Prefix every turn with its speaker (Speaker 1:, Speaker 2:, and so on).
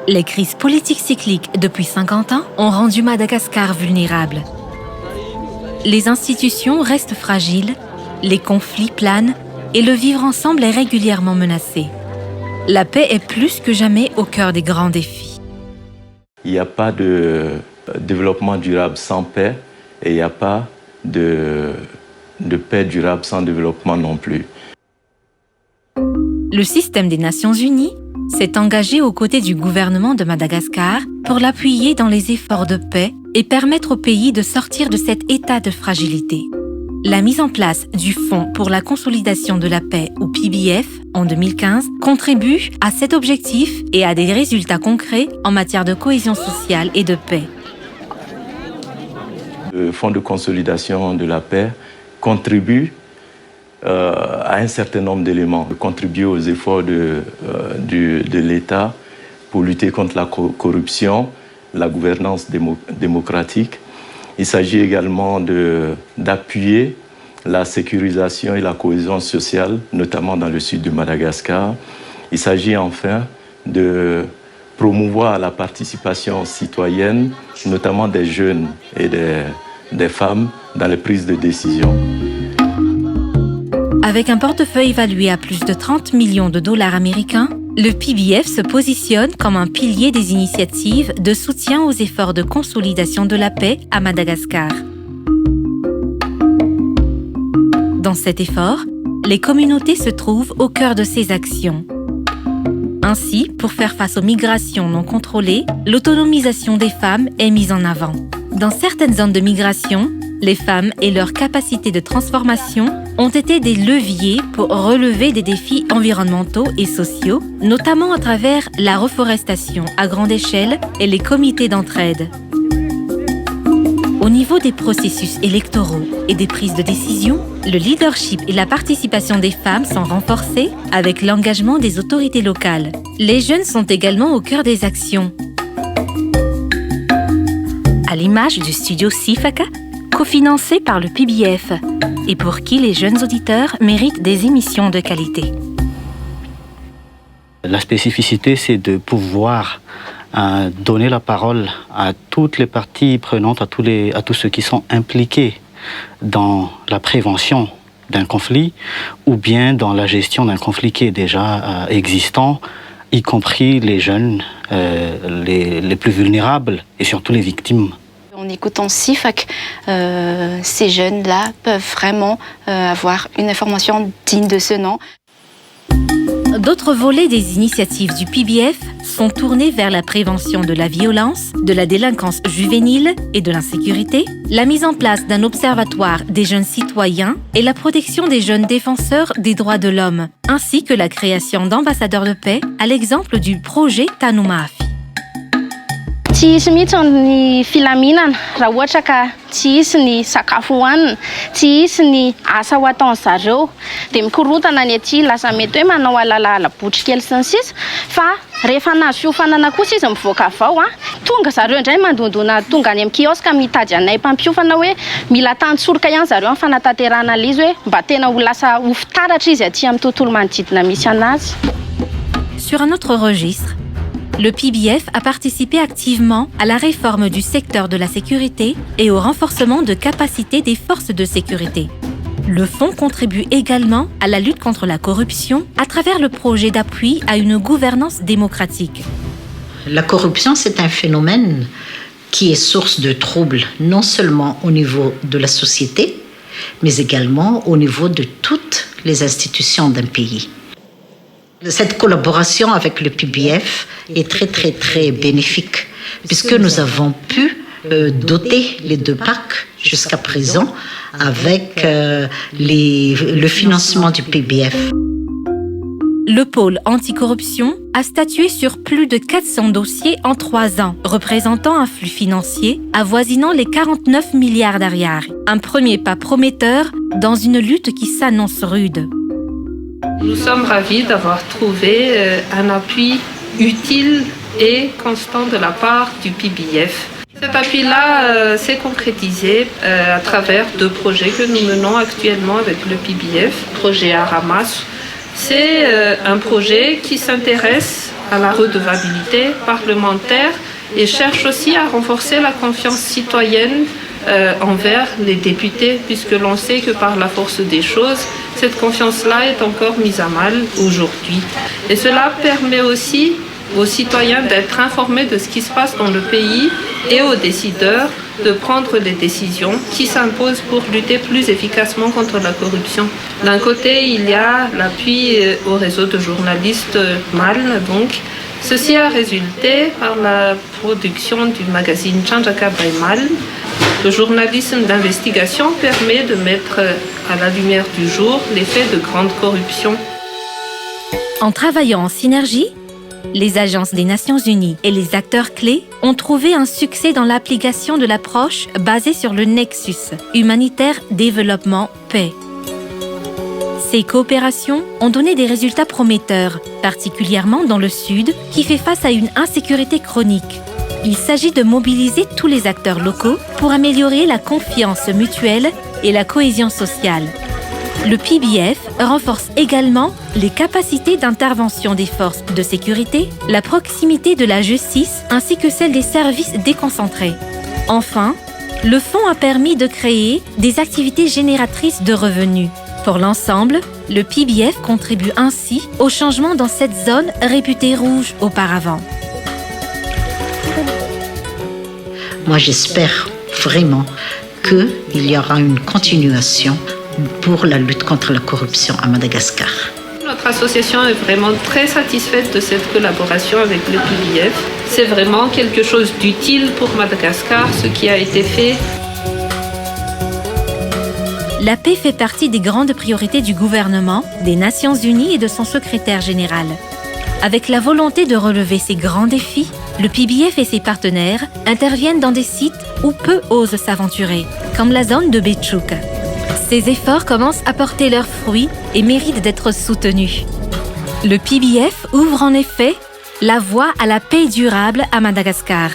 Speaker 1: Les crises politiques cycliques depuis 50 ans ont rendu Madagascar vulnérable. Les institutions restent fragiles, les conflits planent et le vivre ensemble est régulièrement menacé. La paix est plus que jamais au cœur des grands défis.
Speaker 2: Il n'y a pas de développement durable sans paix et il n'y a pas de paix durable sans développement non plus.
Speaker 1: Le système des Nations Unies s'est engagé aux côtés du gouvernement de Madagascar pour l'appuyer dans les efforts de paix et permettre au pays de sortir de cet état de fragilité. La mise en place du Fonds pour la consolidation de la paix, ou PBF, en 2015, contribue à cet objectif et à des résultats concrets en matière de cohésion sociale et de paix.
Speaker 2: Le Fonds de consolidation de la paix contribue à un certain nombre d'éléments, contribue aux efforts de l'État pour lutter contre la corruption, la gouvernance démocratique. Il s'agit également d'appuyer la sécurisation et la cohésion sociale, notamment dans le sud de Madagascar. Il s'agit enfin de promouvoir la participation citoyenne, notamment des jeunes et des femmes, dans les prises de décision.
Speaker 1: Avec un portefeuille évalué à plus de 30 millions de dollars américains, le PBF se positionne comme un pilier des initiatives de soutien aux efforts de consolidation de la paix à Madagascar. Dans cet effort, les communautés se trouvent au cœur de ces actions. Ainsi, pour faire face aux migrations non contrôlées, l'autonomisation des femmes est mise en avant. Dans certaines zones de migration, les femmes et leur capacité de transformation ont été des leviers pour relever des défis environnementaux et sociaux, notamment à travers la reforestation à grande échelle et les comités d'entraide. Au niveau des processus électoraux et des prises de décision, le leadership et la participation des femmes sont renforcés avec l'engagement des autorités locales. Les jeunes sont également au cœur des actions. À l'image du studio Sifaka, cofinancé par le PBF, et pour qui les jeunes auditeurs méritent des émissions de qualité.
Speaker 3: La spécificité, c'est de pouvoir donner la parole à toutes les parties prenantes, à tous ceux qui sont impliqués dans la prévention d'un conflit ou bien dans la gestion d'un conflit qui est déjà existant, y compris les jeunes, les plus vulnérables et surtout les victimes.
Speaker 4: En écoutant Sifak, ces jeunes-là peuvent vraiment avoir une information digne de ce nom.
Speaker 1: D'autres volets des initiatives du PBF sont tournés vers la prévention de la violence, de la délinquance juvénile et de l'insécurité, la mise en place d'un observatoire des jeunes citoyens et la protection des jeunes défenseurs des droits de l'homme, ainsi que la création d'ambassadeurs de paix, à l'exemple du projet Tanumaafi.
Speaker 5: Tsy hisy mihitsy ny filaminana raha ohatra ka tsy hisy ny sakafo hohanina, tsy hisy ny asa ho ataon'ny zareo dia mikorotana ny aty lasa mety hoe manao alaala botry kely sy ny sisa fa rehefa nazo fiofanana kosa izy mivoaka avao tonga zareo indray mandondona tonga any amin'ny kioska mitady anay mpampiofana hoe mila tantsorika ihany zareo amin'ny fanatanterahana izy hoe mba tena ho lasa ho fitaratra izy aty amin'ny tontolo manodidina misy anazy.
Speaker 1: Sur un autre registre, le PBF a participé activement à la réforme du secteur de la sécurité et au renforcement de capacités des forces de sécurité. Le fonds contribue également à la lutte contre la corruption à travers le projet d'appui à une gouvernance démocratique.
Speaker 6: La corruption, c'est un phénomène qui est source de troubles, non seulement au niveau de la société, mais également au niveau de toutes les institutions d'un pays. Cette collaboration avec le PBF est très bénéfique puisque nous avons pu doter les deux parcs jusqu'à présent avec le financement du PBF.
Speaker 1: Le pôle anticorruption a statué sur plus de 400 dossiers en 3 ans, représentant un flux financier avoisinant les 49 milliards d'ariary. Un premier pas prometteur dans une lutte qui s'annonce rude.
Speaker 7: Nous sommes ravis d'avoir trouvé un appui utile et constant de la part du PBF. Cet appui-là s'est concrétisé à travers 2 projets que nous menons actuellement avec le PBF. Projet Aramas, c'est un projet qui s'intéresse à la redevabilité parlementaire et cherche aussi à renforcer la confiance citoyenne envers les députés, puisque l'on sait que par la force des choses, cette confiance-là est encore mise à mal aujourd'hui. Et cela permet aussi aux citoyens d'être informés de ce qui se passe dans le pays et aux décideurs de prendre des décisions qui s'imposent pour lutter plus efficacement contre la corruption. D'un côté, il y a l'appui au réseau de journalistes MALN, donc. Ceci a résulté par la production du magazine Chanjaka by MALN. Le journalisme d'investigation permet de mettre à la lumière du jour les faits de grande corruption.
Speaker 1: En travaillant en synergie, les agences des Nations Unies et les acteurs clés ont trouvé un succès dans l'application de l'approche basée sur le nexus humanitaire, développement, paix. Ces coopérations ont donné des résultats prometteurs, particulièrement dans le Sud, qui fait face à une insécurité chronique. Il s'agit de mobiliser tous les acteurs locaux pour améliorer la confiance mutuelle et la cohésion sociale. Le PBF renforce également les capacités d'intervention des forces de sécurité, la proximité de la justice ainsi que celle des services déconcentrés. Enfin, le fonds a permis de créer des activités génératrices de revenus. Pour l'ensemble, le PBF contribue ainsi au changement dans cette zone réputée rouge auparavant.
Speaker 6: Moi, j'espère vraiment qu'il y aura une continuation pour la lutte contre la corruption à Madagascar.
Speaker 7: Notre association est vraiment très satisfaite de cette collaboration avec le PBF. C'est vraiment quelque chose d'utile pour Madagascar, ce qui a été fait.
Speaker 1: La paix fait partie des grandes priorités du gouvernement, des Nations Unies et de son secrétaire général. Avec la volonté de relever ces grands défis, le PBF et ses partenaires interviennent dans des sites où peu osent s'aventurer, comme la zone de Béchouk. Ces efforts commencent à porter leurs fruits et méritent d'être soutenus. Le PBF ouvre en effet la voie à la paix durable à Madagascar.